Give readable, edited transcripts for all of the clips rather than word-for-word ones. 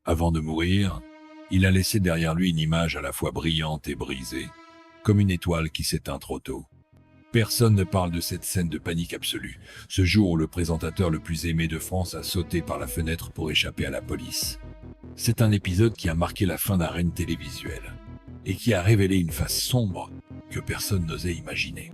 Avant de mourir, il a laissé derrière lui une image à la fois brillante et brisée, comme une étoile qui s'éteint trop tôt. Personne ne parle de cette scène de panique absolue, ce jour où le présentateur le plus aimé de France a sauté par la fenêtre pour échapper à la police. C'est un épisode qui a marqué la fin d'un règne télévisuel, et qui a révélé une face sombre que personne n'osait imaginer.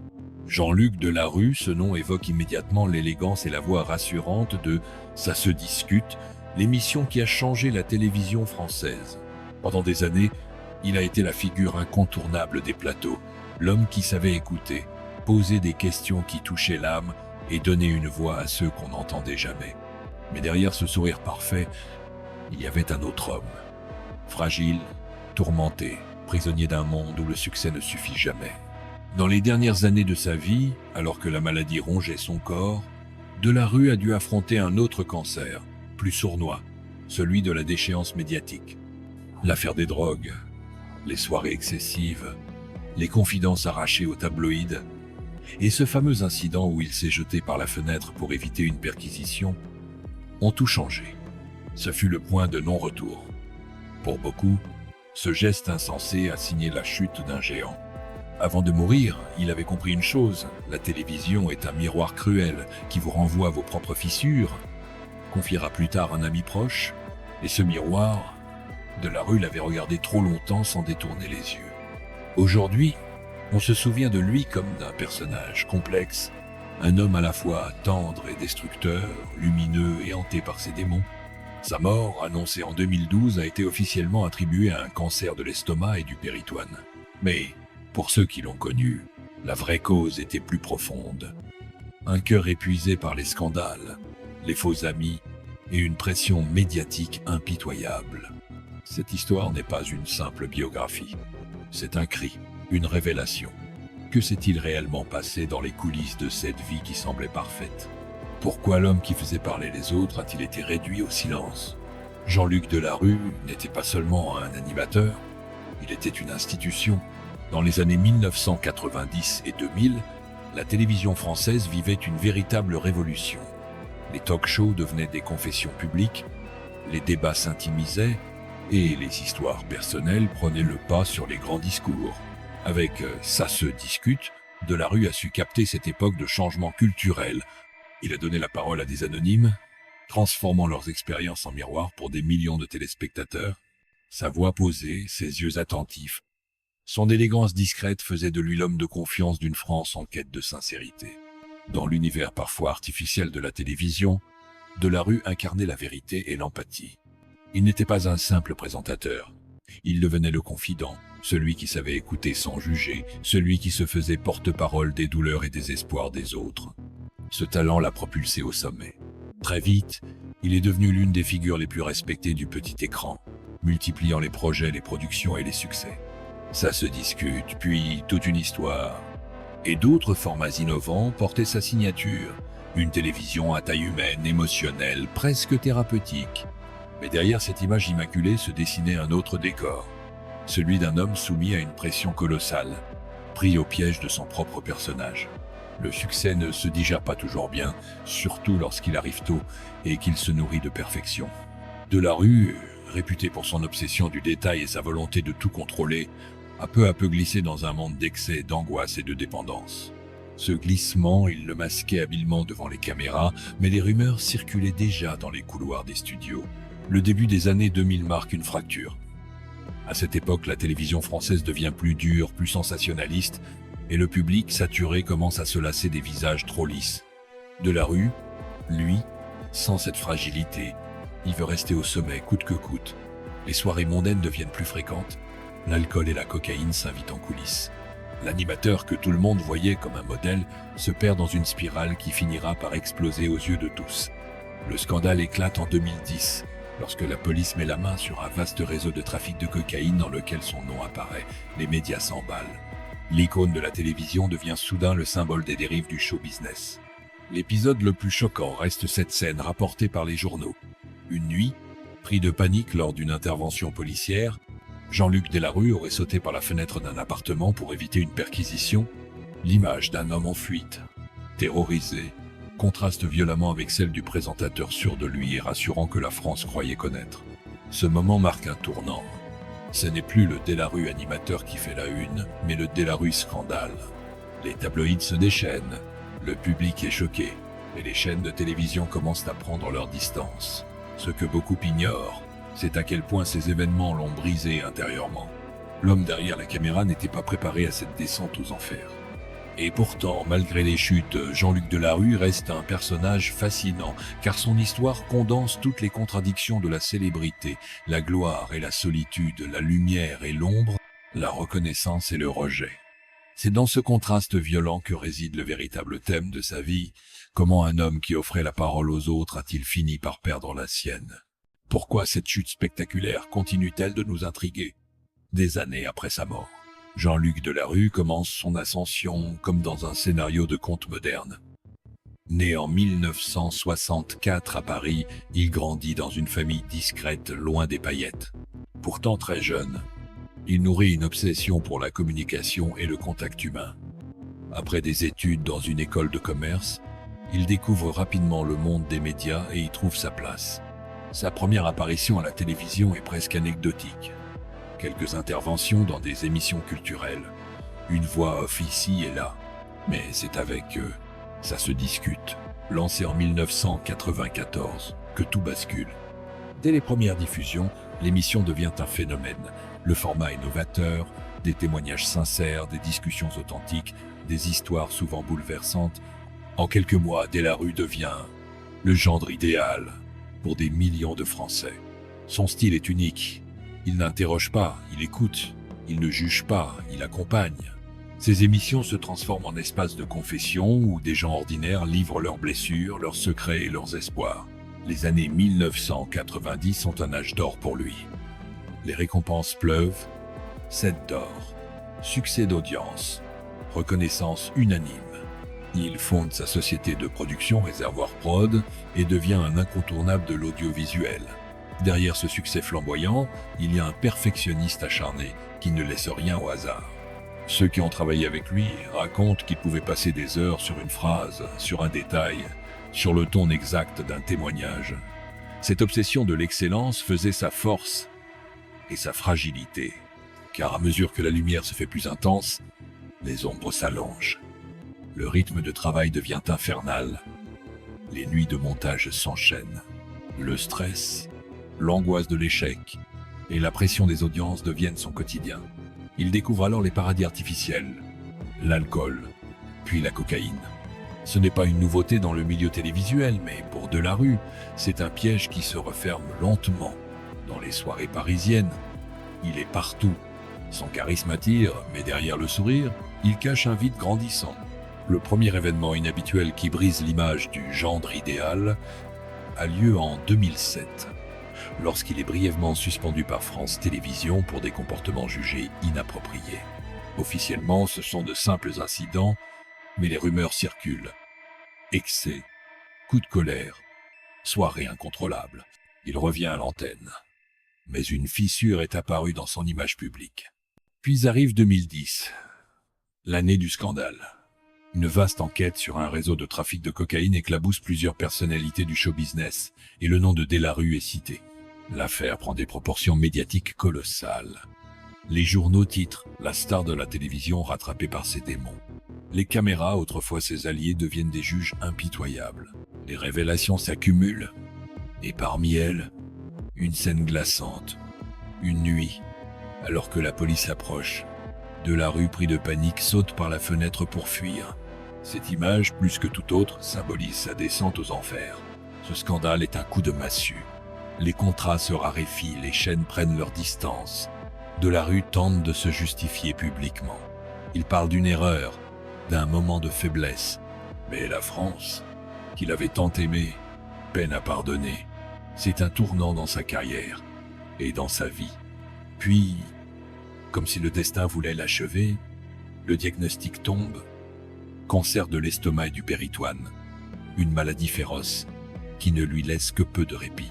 Jean-Luc Delarue, ce nom évoque immédiatement l'élégance et la voix rassurante de « Ça se discute », l'émission qui a changé la télévision française. Pendant des années, il a été la figure incontournable des plateaux, l'homme qui savait écouter, poser des questions qui touchaient l'âme et donner une voix à ceux qu'on n'entendait jamais. Mais derrière ce sourire parfait, il y avait un autre homme. Fragile, tourmenté, prisonnier d'un monde où le succès ne suffit jamais. Dans les dernières années de sa vie, alors que la maladie rongeait son corps, Delarue a dû affronter un autre cancer, plus sournois, celui de la déchéance médiatique. L'affaire des drogues, les soirées excessives, les confidences arrachées aux tabloïds, et ce fameux incident où il s'est jeté par la fenêtre pour éviter une perquisition, ont tout changé. Ce fut le point de non-retour. Pour beaucoup, ce geste insensé a signé la chute d'un géant. Avant de mourir, il avait compris une chose, la télévision est un miroir cruel qui vous renvoie à vos propres fissures, confiera plus tard un ami proche, et ce miroir, Delarue l'avait regardé trop longtemps sans détourner les yeux. Aujourd'hui, on se souvient de lui comme d'un personnage complexe, un homme à la fois tendre et destructeur, lumineux et hanté par ses démons. Sa mort, annoncée en 2012, a été officiellement attribuée à un cancer de l'estomac et du péritoine. Mais, pour ceux qui l'ont connu, la vraie cause était plus profonde. Un cœur épuisé par les scandales, les faux amis et une pression médiatique impitoyable. Cette histoire n'est pas une simple biographie. C'est un cri, une révélation. Que s'est-il réellement passé dans les coulisses de cette vie qui semblait parfaite ? Pourquoi l'homme qui faisait parler les autres a-t-il été réduit au silence ? Jean-Luc Delarue n'était pas seulement un animateur, il était une institution. Dans les années 1990 et 2000, la télévision française vivait une véritable révolution. Les talk-shows devenaient des confessions publiques, les débats s'intimisaient et les histoires personnelles prenaient le pas sur les grands discours. Avec « Ça se discute », Delarue a su capter cette époque de changement culturel. Il a donné la parole à des anonymes, transformant leurs expériences en miroir pour des millions de téléspectateurs. Sa voix posée, ses yeux attentifs, son élégance discrète faisait de lui l'homme de confiance d'une France en quête de sincérité. Dans l'univers parfois artificiel de la télévision, Delarue incarnait la vérité et l'empathie. Il n'était pas un simple présentateur. Il devenait le confident, celui qui savait écouter sans juger, celui qui se faisait porte-parole des douleurs et des espoirs des autres. Ce talent l'a propulsé au sommet. Très vite, il est devenu l'une des figures les plus respectées du petit écran, multipliant les projets, les productions et les succès. Ça se discute, puis toute une histoire. Et d'autres formats innovants portaient sa signature. Une télévision à taille humaine, émotionnelle, presque thérapeutique. Mais derrière cette image immaculée se dessinait un autre décor. Celui d'un homme soumis à une pression colossale, pris au piège de son propre personnage. Le succès ne se digère pas toujours bien, surtout lorsqu'il arrive tôt et qu'il se nourrit de perfection. Delarue, réputé pour son obsession du détail et sa volonté de tout contrôler, a peu à peu glissé dans un monde d'excès, d'angoisse et de dépendance. Ce glissement, il le masquait habilement devant les caméras, mais les rumeurs circulaient déjà dans les couloirs des studios. Le début des années 2000 marque une fracture. À cette époque, la télévision française devient plus dure, plus sensationnaliste, et le public, saturé, commence à se lasser des visages trop lisses. Delarue, lui, sans cette fragilité, il veut rester au sommet, coûte que coûte. Les soirées mondaines deviennent plus fréquentes, l'alcool et la cocaïne s'invitent en coulisses. L'animateur que tout le monde voyait comme un modèle se perd dans une spirale qui finira par exploser aux yeux de tous. Le scandale éclate en 2010, lorsque la police met la main sur un vaste réseau de trafic de cocaïne dans lequel son nom apparaît. Les médias s'emballent. L'icône de la télévision devient soudain le symbole des dérives du show business. L'épisode le plus choquant reste cette scène rapportée par les journaux. Une nuit, pris de panique lors d'une intervention policière, Jean-Luc Delarue aurait sauté par la fenêtre d'un appartement pour éviter une perquisition. L'image d'un homme en fuite, terrorisé, contraste violemment avec celle du présentateur sûr de lui et rassurant que la France croyait connaître. Ce moment marque un tournant. Ce n'est plus le Delarue animateur qui fait la une, mais le Delarue scandale. Les tabloïds se déchaînent, le public est choqué, et les chaînes de télévision commencent à prendre leur distance. Ce que beaucoup ignorent, c'est à quel point ces événements l'ont brisé intérieurement. L'homme derrière la caméra n'était pas préparé à cette descente aux enfers. Et pourtant, malgré les chutes, Jean-Luc Delarue reste un personnage fascinant, car son histoire condense toutes les contradictions de la célébrité, la gloire et la solitude, la lumière et l'ombre, la reconnaissance et le rejet. C'est dans ce contraste violent que réside le véritable thème de sa vie. Comment un homme qui offrait la parole aux autres a-t-il fini par perdre la sienne? Pourquoi cette chute spectaculaire continue-t-elle de nous intriguer? Des années après sa mort, Jean-Luc Delarue commence son ascension comme dans un scénario de conte moderne. Né en 1964 à Paris, il grandit dans une famille discrète, loin des paillettes. Pourtant très jeune, il nourrit une obsession pour la communication et le contact humain. Après des études dans une école de commerce, il découvre rapidement le monde des médias et y trouve sa place. Sa première apparition à la télévision est presque anecdotique. Quelques interventions dans des émissions culturelles, une voix off ici et là, mais c'est avec eux, ça se discute. Lancé en 1994, que tout bascule. Dès les premières diffusions, l'émission devient un phénomène. Le format est novateur, des témoignages sincères, des discussions authentiques, des histoires souvent bouleversantes. En quelques mois, Delarue devient le gendre idéal pour des millions de Français. Son style est unique. Il n'interroge pas, il écoute. Il ne juge pas, il accompagne. Ses émissions se transforment en espaces de confession où des gens ordinaires livrent leurs blessures, leurs secrets et leurs espoirs. Les années 1990 sont un âge d'or pour lui. Les récompenses pleuvent, 7 d'or, succès d'audience, reconnaissance unanime. Il fonde sa société de production Réservoir Prod et devient un incontournable de l'audiovisuel. Derrière ce succès flamboyant, il y a un perfectionniste acharné qui ne laisse rien au hasard. Ceux qui ont travaillé avec lui racontent qu'il pouvait passer des heures sur une phrase, sur un détail, sur le ton exact d'un témoignage. Cette obsession de l'excellence faisait sa force et sa fragilité, car à mesure que la lumière se fait plus intense, les ombres s'allongent. Le rythme de travail devient infernal. Les nuits de montage s'enchaînent. Le stress, l'angoisse de l'échec et la pression des audiences deviennent son quotidien. Il découvre alors les paradis artificiels, l'alcool, puis la cocaïne. Ce n'est pas une nouveauté dans le milieu télévisuel, mais pour Delarue, c'est un piège qui se referme lentement. Dans les soirées parisiennes, il est partout. Son charisme attire, mais derrière le sourire, il cache un vide grandissant. Le premier événement inhabituel qui brise l'image du gendre idéal a lieu en 2007, lorsqu'il est brièvement suspendu par France Télévisions pour des comportements jugés inappropriés. Officiellement, ce sont de simples incidents, mais les rumeurs circulent. Excès, coup de colère, soirée incontrôlable. Il revient à l'antenne. Mais une fissure est apparue dans son image publique. Puis arrive 2010, l'année du scandale. Une vaste enquête sur un réseau de trafic de cocaïne éclabousse plusieurs personnalités du show business et le nom de Delarue est cité. L'affaire prend des proportions médiatiques colossales. Les journaux titrent « La star de la télévision rattrapée par ses démons ». Les caméras, autrefois ses alliés, deviennent des juges impitoyables. Les révélations s'accumulent, et parmi elles, une scène glaçante. Une nuit, alors que la police approche, Delarue, pris de panique, saute par la fenêtre pour fuir. Cette image, plus que toute autre, symbolise sa descente aux enfers. Ce scandale est un coup de massue. Les contrats se raréfient, les chaînes prennent leur distance. Delarue tente de se justifier publiquement. Il parle d'une erreur, d'un moment de faiblesse. Mais la France, qu'il avait tant aimée, peine à pardonner. C'est un tournant dans sa carrière et dans sa vie. Puis, comme si le destin voulait l'achever, le diagnostic tombe. Cancer de l'estomac et du péritoine. Une maladie féroce qui ne lui laisse que peu de répit.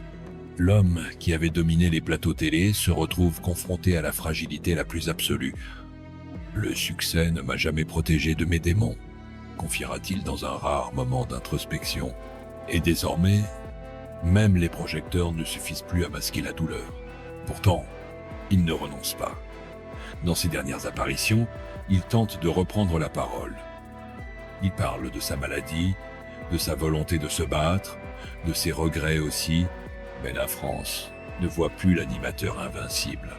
L'homme qui avait dominé les plateaux télé se retrouve confronté à la fragilité la plus absolue. Le succès ne m'a jamais protégé de mes démons, confiera-t-il dans un rare moment d'introspection. Et désormais, même les projecteurs ne suffisent plus à masquer la douleur. Pourtant, il ne renonce pas. Dans ses dernières apparitions, il tente de reprendre la parole. Il parle de sa maladie, de sa volonté de se battre, de ses regrets aussi, mais la France ne voit plus l'animateur invincible.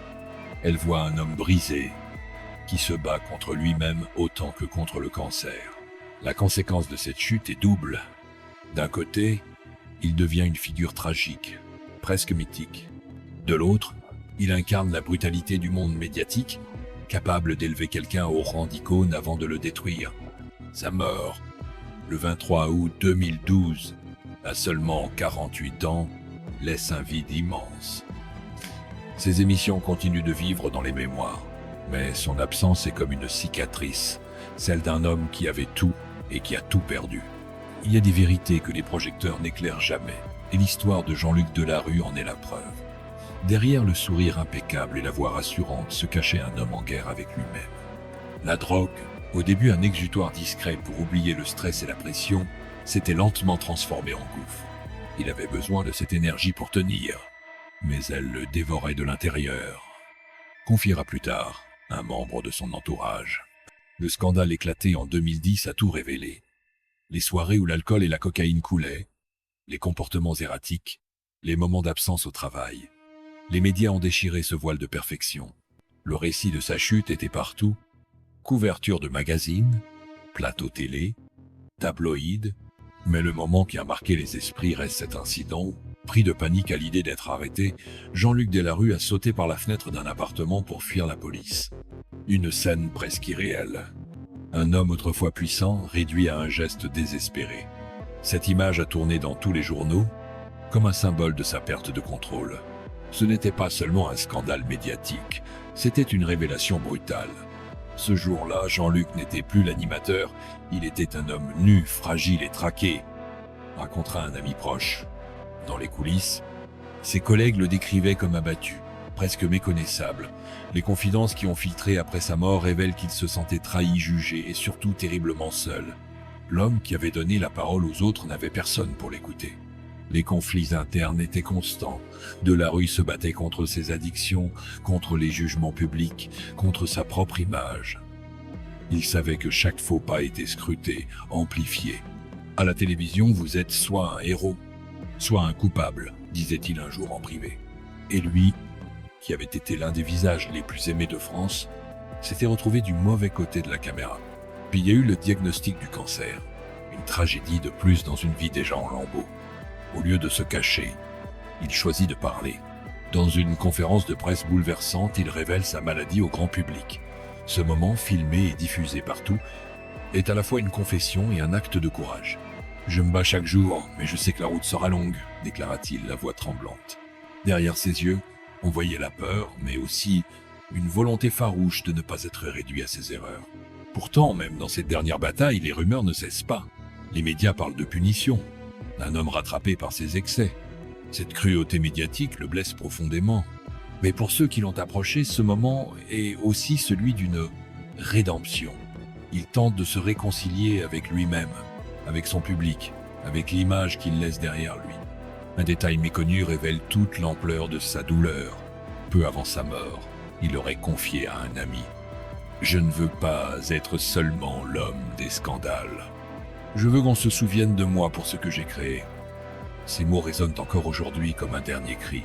Elle voit un homme brisé, qui se bat contre lui-même autant que contre le cancer. La conséquence de cette chute est double. D'un côté, il devient une figure tragique, presque mythique. De l'autre, il incarne la brutalité du monde médiatique, capable d'élever quelqu'un au rang d'icône avant de le détruire. Sa mort, le 23 août 2012, à seulement 48 ans, laisse un vide immense. Ses émissions continuent de vivre dans les mémoires, mais son absence est comme une cicatrice, celle d'un homme qui avait tout et qui a tout perdu. Il y a des vérités que les projecteurs n'éclairent jamais, et l'histoire de Jean-Luc Delarue en est la preuve. Derrière le sourire impeccable et la voix rassurante se cachait un homme en guerre avec lui-même. La drogue, au début un exutoire discret pour oublier le stress et la pression, s'était lentement transformée en gouffre. Il avait besoin de cette énergie pour tenir, mais elle le dévorait de l'intérieur. Confiera plus tard un membre de son entourage. Le scandale éclaté en 2010 a tout révélé. Les soirées où l'alcool et la cocaïne coulaient, les comportements erratiques, les moments d'absence au travail. Les médias ont déchiré ce voile de perfection. Le récit de sa chute était partout. Couverture de magazines, plateau télé, tabloïd. Mais le moment qui a marqué les esprits reste cet incident où, pris de panique à l'idée d'être arrêté, Jean-Luc Delarue a sauté par la fenêtre d'un appartement pour fuir la police. Une scène presque irréelle. Un homme autrefois puissant réduit à un geste désespéré. Cette image a tourné dans tous les journaux comme un symbole de sa perte de contrôle. Ce n'était pas seulement un scandale médiatique, c'était une révélation brutale. Ce jour-là, Jean-Luc n'était plus l'animateur, il était un homme nu, fragile et traqué, racontera un ami proche. Dans les coulisses, ses collègues le décrivaient comme abattu, presque méconnaissable. Les confidences qui ont filtré après sa mort révèlent qu'il se sentait trahi, jugé et surtout terriblement seul. L'homme qui avait donné la parole aux autres n'avait personne pour l'écouter. Les conflits internes étaient constants. Delarue se battait contre ses addictions, contre les jugements publics, contre sa propre image. Il savait que chaque faux pas était scruté, amplifié. À la télévision, vous êtes soit un héros, soit un coupable, disait-il un jour en privé. Et lui, qui avait été l'un des visages les plus aimés de France, s'était retrouvé du mauvais côté de la caméra. Puis il y a eu le diagnostic du cancer. Une tragédie de plus dans une vie déjà en lambeaux. Au lieu de se cacher, il choisit de parler. Dans une conférence de presse bouleversante, il révèle sa maladie au grand public. Ce moment, filmé et diffusé partout, est à la fois une confession et un acte de courage. « Je me bats chaque jour, mais je sais que la route sera longue », déclara-t-il, la voix tremblante. Derrière ses yeux, on voyait la peur, mais aussi une volonté farouche de ne pas être réduit à ses erreurs. Pourtant, même dans cette dernière bataille, les rumeurs ne cessent pas. Les médias parlent de punition, d'un homme rattrapé par ses excès. Cette cruauté médiatique le blesse profondément. Mais pour ceux qui l'ont approché, ce moment est aussi celui d'une rédemption. Il tente de se réconcilier avec lui-même, avec son public, avec l'image qu'il laisse derrière lui. Un détail méconnu révèle toute l'ampleur de sa douleur. Peu avant sa mort, il aurait confié à un ami « Je ne veux pas être seulement l'homme des scandales. Je veux qu'on se souvienne de moi pour ce que j'ai créé. » Ces mots résonnent encore aujourd'hui comme un dernier cri.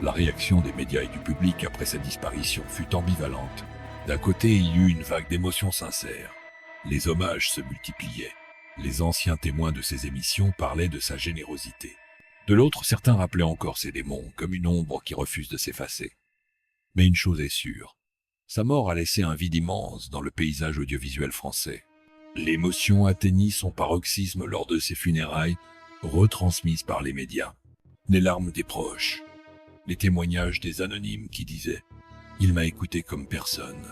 La réaction des médias et du public après sa disparition fut ambivalente. D'un côté, il y eut une vague d'émotions sincères. Les hommages se multipliaient. Les anciens témoins de ses émissions parlaient de sa générosité. De l'autre, certains rappelaient encore ses démons, comme une ombre qui refuse de s'effacer. Mais une chose est sûre, sa mort a laissé un vide immense dans le paysage audiovisuel français. L'émotion atteignit son paroxysme lors de ses funérailles, retransmises par les médias. Les larmes des proches, les témoignages des anonymes qui disaient « Il m'a écouté comme personne ».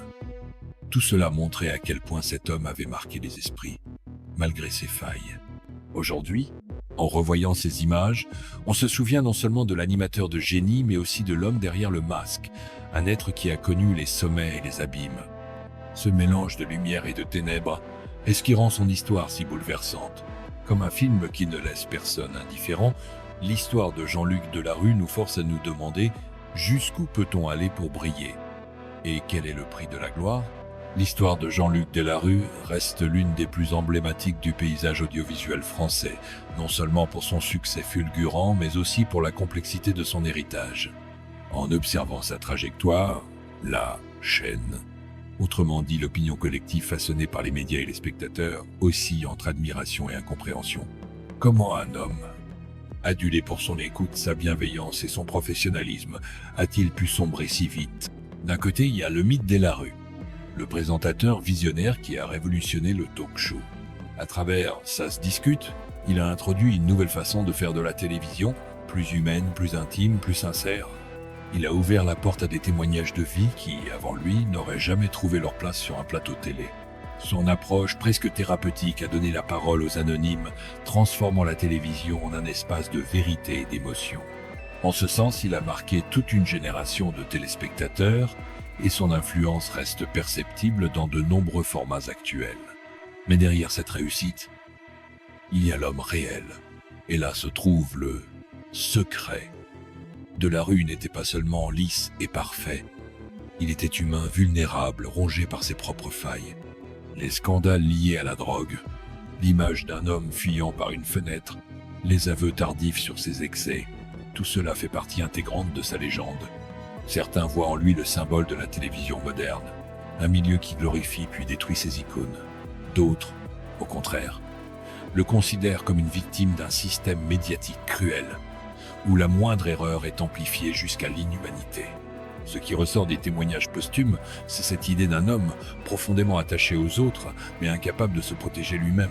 Tout cela montrait à quel point cet homme avait marqué les esprits, malgré ses failles. Aujourd'hui, en revoyant ces images, on se souvient non seulement de l'animateur de génie, mais aussi de l'homme derrière le masque, un être qui a connu les sommets et les abîmes. Ce mélange de lumière et de ténèbres est ce qui rend son histoire si bouleversante. Comme un film qui ne laisse personne indifférent, l'histoire de Jean-Luc Delarue nous force à nous demander Jusqu'où peut-on aller pour briller? Et quel est le prix de la gloire? L'histoire de Jean-Luc Delarue reste l'une des plus emblématiques du paysage audiovisuel français, non seulement pour son succès fulgurant, mais aussi pour la complexité de son héritage. En observant sa trajectoire, la chaîne, autrement dit l'opinion collective façonnée par les médias et les spectateurs, oscille entre admiration et incompréhension. Comment un homme, adulé pour son écoute, sa bienveillance et son professionnalisme, a-t-il pu sombrer si vite? D'un côté, il y a le mythe Delarue, le présentateur visionnaire qui a révolutionné le talk show. À travers Ça se discute, il a introduit une nouvelle façon de faire de la télévision, plus humaine, plus intime, plus sincère. Il a ouvert la porte à des témoignages de vie qui, avant lui, n'auraient jamais trouvé leur place sur un plateau télé. Son approche presque thérapeutique a donné la parole aux anonymes, transformant la télévision en un espace de vérité et d'émotion. En ce sens, il a marqué toute une génération de téléspectateurs, et son influence reste perceptible dans de nombreux formats actuels. Mais derrière cette réussite, il y a l'homme réel. Et là se trouve le secret. Delarue n'était pas seulement lisse et parfait. Il était humain, vulnérable, rongé par ses propres failles. Les scandales liés à la drogue, l'image d'un homme fuyant par une fenêtre, les aveux tardifs sur ses excès, tout cela fait partie intégrante de sa légende. Certains voient en lui le symbole de la télévision moderne, un milieu qui glorifie puis détruit ses icônes. D'autres, au contraire, le considèrent comme une victime d'un système médiatique cruel, où la moindre erreur est amplifiée jusqu'à l'inhumanité. Ce qui ressort des témoignages posthumes, c'est cette idée d'un homme profondément attaché aux autres, mais incapable de se protéger lui-même.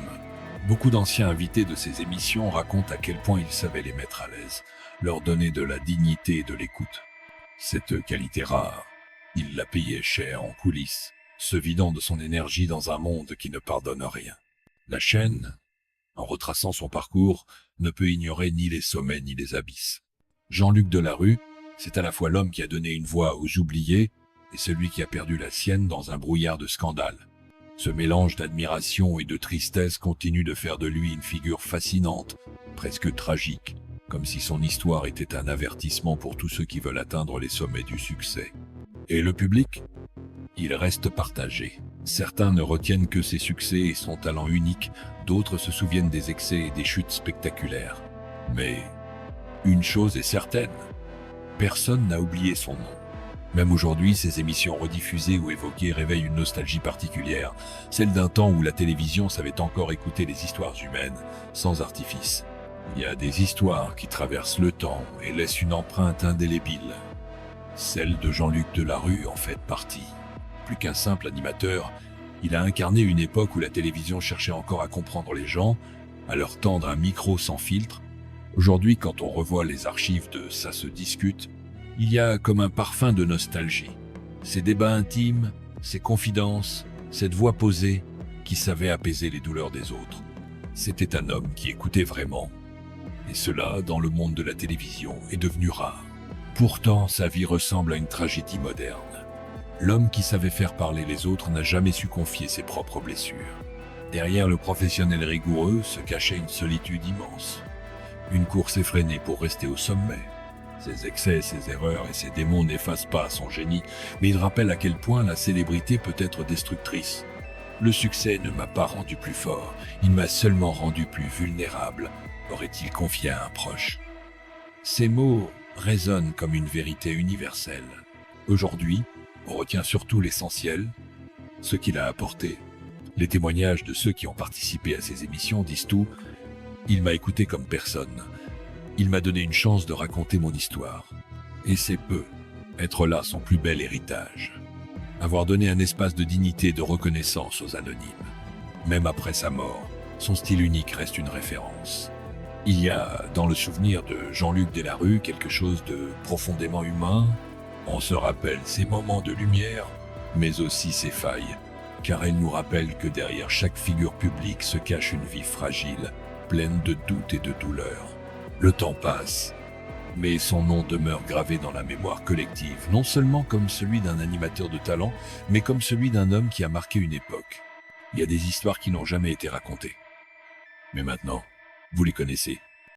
Beaucoup d'anciens invités de ces émissions racontent à quel point il savait les mettre à l'aise, leur donner de la dignité et de l'écoute. Cette qualité rare, il la payait cher en coulisses, se vidant de son énergie dans un monde qui ne pardonne rien. La chaîne, en retraçant son parcours, ne peut ignorer ni les sommets ni les abysses. Jean-Luc Delarue, c'est à la fois l'homme qui a donné une voix aux oubliés et celui qui a perdu la sienne dans un brouillard de scandales. Ce mélange d'admiration et de tristesse continue de faire de lui une figure fascinante, presque tragique, comme si son histoire était un avertissement pour tous ceux qui veulent atteindre les sommets du succès. Et le public? Il reste partagé. Certains ne retiennent que ses succès et son talent unique, d'autres se souviennent des excès et des chutes spectaculaires. Mais une chose est certaine, personne n'a oublié son nom. Même aujourd'hui, ses émissions rediffusées ou évoquées réveillent une nostalgie particulière, celle d'un temps où la télévision savait encore écouter les histoires humaines, sans artifice. Il y a des histoires qui traversent le temps et laissent une empreinte indélébile. Celle de Jean-Luc Delarue en fait partie. Plus qu'un simple animateur, il a incarné une époque où la télévision cherchait encore à comprendre les gens, à leur tendre un micro sans filtre. Aujourd'hui, quand on revoit les archives de Ça se discute, il y a comme un parfum de nostalgie. Ces débats intimes, ces confidences, cette voix posée qui savait apaiser les douleurs des autres. C'était un homme qui écoutait vraiment. Et cela, dans le monde de la télévision, est devenu rare. Pourtant, sa vie ressemble à une tragédie moderne. L'homme qui savait faire parler les autres n'a jamais su confier ses propres blessures. Derrière le professionnel rigoureux se cachait une solitude immense. Une course effrénée pour rester au sommet. Ses excès, ses erreurs et ses démons n'effacent pas son génie, mais ils rappellent à quel point la célébrité peut être destructrice. Le succès ne m'a pas rendu plus fort, il m'a seulement rendu plus vulnérable, aurait-il confié à un proche. Ces mots résonnent comme une vérité universelle. Aujourd'hui, on retient surtout l'essentiel, ce qu'il a apporté. Les témoignages de ceux qui ont participé à ces émissions disent tout. Il m'a écouté comme personne. Il m'a donné une chance de raconter mon histoire. Et c'est peu, être là son plus bel héritage. Avoir donné un espace de dignité et de reconnaissance aux anonymes. Même après sa mort, son style unique reste une référence. Il y a, dans le souvenir de Jean-Luc Delarue, quelque chose de profondément humain. On se rappelle ses moments de lumière, mais aussi ses failles, car elle nous rappelle que derrière chaque figure publique se cache une vie fragile, pleine de doutes et de douleurs. Le temps passe, mais son nom demeure gravé dans la mémoire collective, non seulement comme celui d'un animateur de talent, mais comme celui d'un homme qui a marqué une époque. Il y a des histoires qui n'ont jamais été racontées. Mais maintenant, vous les connaissez.